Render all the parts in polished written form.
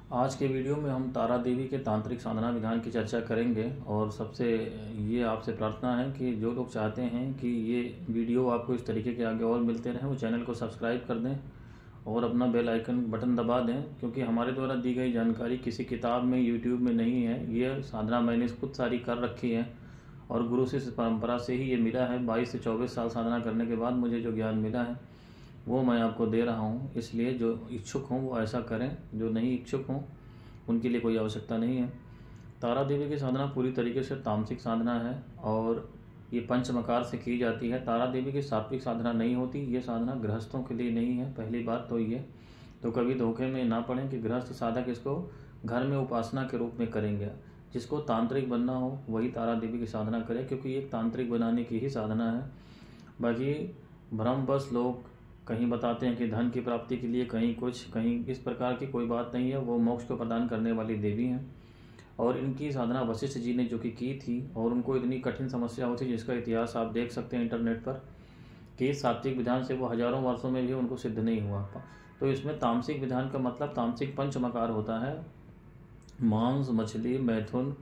आज के वीडियो में हम तारा देवी के तांत्रिक साधना विधान की चर्चा करेंगे। और सबसे ये आपसे प्रार्थना है कि जो लोग चाहते हैं कि ये वीडियो आपको इस तरीके के आगे और मिलते रहें, वो चैनल को सब्सक्राइब कर दें और अपना बेल आइकन बटन दबा दें, क्योंकि हमारे द्वारा दी गई जानकारी किसी किताब में, यूट्यूब में नहीं है। ये साधना मैंने खुद सारी कर रखी है और गुरु से परंपरा से ही ये मिला है। 22 से 24 साल साधना करने के बाद मुझे जो ज्ञान मिला है वो मैं आपको दे रहा हूँ। इसलिए जो इच्छुक हों वो ऐसा करें, जो नहीं इच्छुक हों उनके लिए कोई आवश्यकता नहीं है। तारा देवी की साधना पूरी तरीके से तामसिक साधना है और ये पंचमकार से की जाती है। तारा देवी की सात्विक साधना नहीं होती। ये साधना गृहस्थों के लिए नहीं है। पहली बात तो ये, तो कभी धोखे में ना पड़ें कि गृहस्थ साधक इसको घर में उपासना के रूप में करेंगे। जिसको तांत्रिक बनना हो वही तारा देवी की साधना करे, क्योंकि ये तांत्रिक बनाने की ही साधना है। बाकी भ्रमवश लोग कहीं बताते हैं कि धन की प्राप्ति के लिए, कहीं कुछ, कहीं इस प्रकार की कोई बात नहीं है। वो मोक्ष को प्रदान करने वाली देवी हैं और इनकी साधना वशिष्ठ जी ने जो की थी, और उनको इतनी कठिन समस्या होती जिसका इतिहास आप देख सकते हैं इंटरनेट पर, कि सात्विक विधान से वो हजारों वर्षों में भी उनको सिद्ध नहीं हुआ। तो इसमें तामसिक विधान का मतलब तामसिक पंचमकार होता है। मांस, मछली, मैथुन,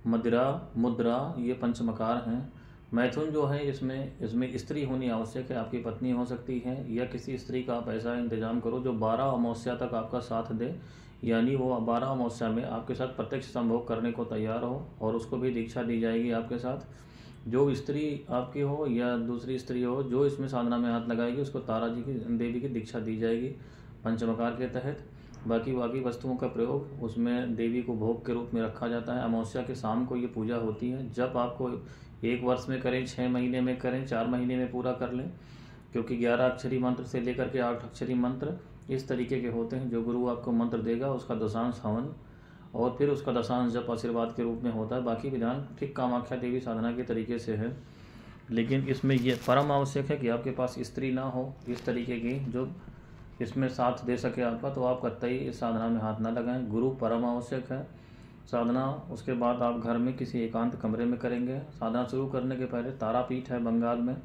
मदिरा, मुद्रा, ये पंचमकार हैं। मैथुन जो है इसमें स्त्री होनी आवश्यक है। आपकी पत्नी हो सकती है या किसी स्त्री का आप ऐसा इंतजाम करो जो 12 अमावस्या तक आपका साथ दे, यानी वो 12 अमावस्या में आपके साथ प्रत्यक्ष संभोग करने को तैयार हो, और उसको भी दीक्षा दी जाएगी आपके साथ। जो स्त्री आपकी हो या दूसरी स्त्री हो जो इसमें साधना में हाथ लगाएगी, उसको तारा जी की देवी की दीक्षा दी जाएगी पंचमकार के तहत। बाकी वस्तुओं का प्रयोग उसमें देवी को भोग के रूप में रखा जाता है। अमावस्या के शाम को ये पूजा होती है। जब आपको 1 वर्ष में करें, 6 महीने में करें, 4 महीने में पूरा कर लें, क्योंकि 11 अक्षरी मंत्र से लेकर के 8 अक्षरी मंत्र इस तरीके के होते हैं। जो गुरु आपको मंत्र देगा उसका दशांश हवन और फिर उसका दशांश जप आशीर्वाद के रूप में होता है। बाकी विधान ठीक कामाख्या देवी साधना के तरीके से है, लेकिन इसमें यह परम आवश्यक है कि आपके पास स्त्री ना हो इस तरीके की जो इसमें साथ दे सके आपका, तो आप कतई इस साधना में हाथ ना लगाएं। गुरु परम आवश्यक है। साधना उसके बाद आप घर में किसी एकांत कमरे में करेंगे। साधना शुरू करने के पहले तारापीठ है बंगाल में,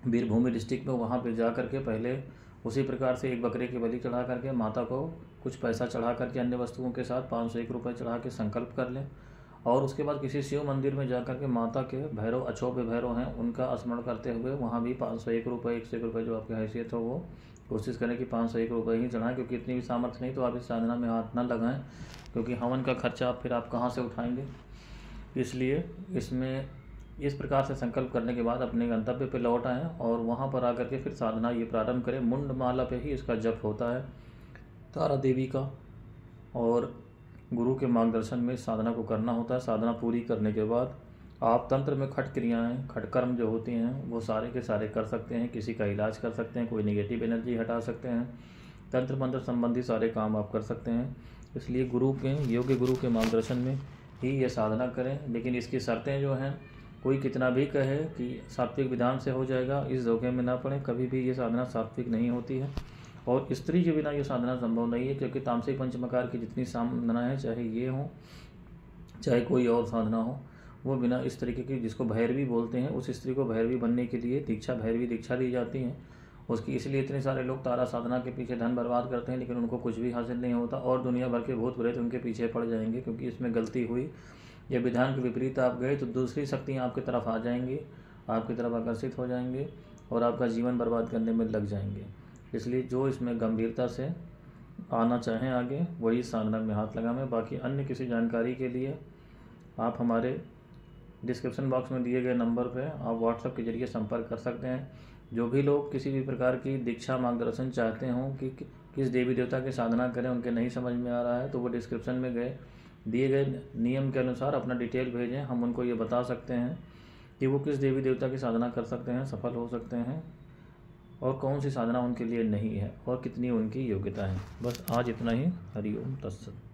वीरभूमि डिस्ट्रिक्ट में, वहाँ पे जा करके पहले उसी प्रकार से एक बकरे की बलि चढ़ा करके माता को कुछ पैसा चढ़ा करके अन्य वस्तुओं के साथ 501 रुपये चढ़ा के संकल्प कर लें। और उसके बाद किसी शिव मंदिर में जा करके माता के भैरव, अक्षोभ्य भैरव हैं, उनका स्मरण करते हुए वहाँ भी 501 रुपये, 101 रुपये जो आपकी हैसियत हो वो कोशिश करें कि 501 रुपये ही चढ़ाएं। क्योंकि इतनी भी सामर्थ्य नहीं तो आप इस साधना में हाथ ना लगाएं, क्योंकि हवन का खर्चा फिर आप कहाँ से उठाएंगे। इसलिए इसमें इस प्रकार से संकल्प करने के बाद अपने गंतव्य पर लौट आएँ और वहाँ पर आकर के फिर साधना ये प्रारंभ करें। मुंड माला पे ही इसका जप होता है तारा देवी का, और गुरु के मार्गदर्शन में इस साधना को करना होता है। साधना पूरी करने के बाद आप तंत्र में खट क्रियाएँ, खट कर्म जो होती हैं वो सारे के सारे कर सकते हैं। किसी का इलाज कर सकते हैं, कोई नेगेटिव एनर्जी हटा सकते हैं, तंत्र मंत्र संबंधी सारे काम आप कर सकते हैं। इसलिए गुरु के, योग्य गुरु के मार्गदर्शन में ही ये साधना करें। लेकिन इसकी शर्तें जो हैं, कोई कितना भी कहे कि सात्विक विधान से हो जाएगा, इस धोखे में ना पड़े। कभी भी ये साधना सात्विक नहीं होती है और स्त्री के बिना ये साधना संभव नहीं है, क्योंकि तामसिक पंचमकार की जितनी साधना है, चाहे ये हो चाहे कोई और साधना हो, वो बिना इस तरीके की, जिसको भैरवी बोलते हैं, उस स्त्री को भैरवी बनने के लिए दीक्षा, भैरवी दीक्षा दी जाती है उसकी। इसलिए इतने सारे लोग तारा साधना के पीछे धन बर्बाद करते हैं, लेकिन उनको कुछ भी हासिल नहीं होता और दुनिया भर के भूत प्रेत उनके पीछे पड़ जाएंगे, क्योंकि इसमें गलती हुई या विधान के विपरीत आप गए तो दूसरी शक्तियाँ आपकी तरफ आ जाएंगी, आपकी तरफ आकर्षित हो जाएंगे और आपका जीवन बर्बाद करने में लग जाएंगे। इसलिए जो इसमें गंभीरता से आना चाहें आगे, वही साधना में हाथ लगाएं। बाकी अन्य किसी जानकारी के लिए आप हमारे डिस्क्रिप्शन बॉक्स में दिए गए नंबर पर आप व्हाट्सएप के जरिए संपर्क कर सकते हैं। जो भी लोग किसी भी प्रकार की दीक्षा मार्गदर्शन चाहते हों कि किस देवी देवता की साधना करें, उनके नहीं समझ में आ रहा है, तो वो डिस्क्रिप्शन में दिए गए नियम के अनुसार अपना डिटेल भेजें। हम उनको ये बता सकते हैं कि वो किस देवी देवता की साधना कर सकते हैं, सफल हो सकते हैं, और कौन सी साधना उनके लिए नहीं है और कितनी उनकी योग्यता है। बस आज इतना ही। हरि ओम तत्सत।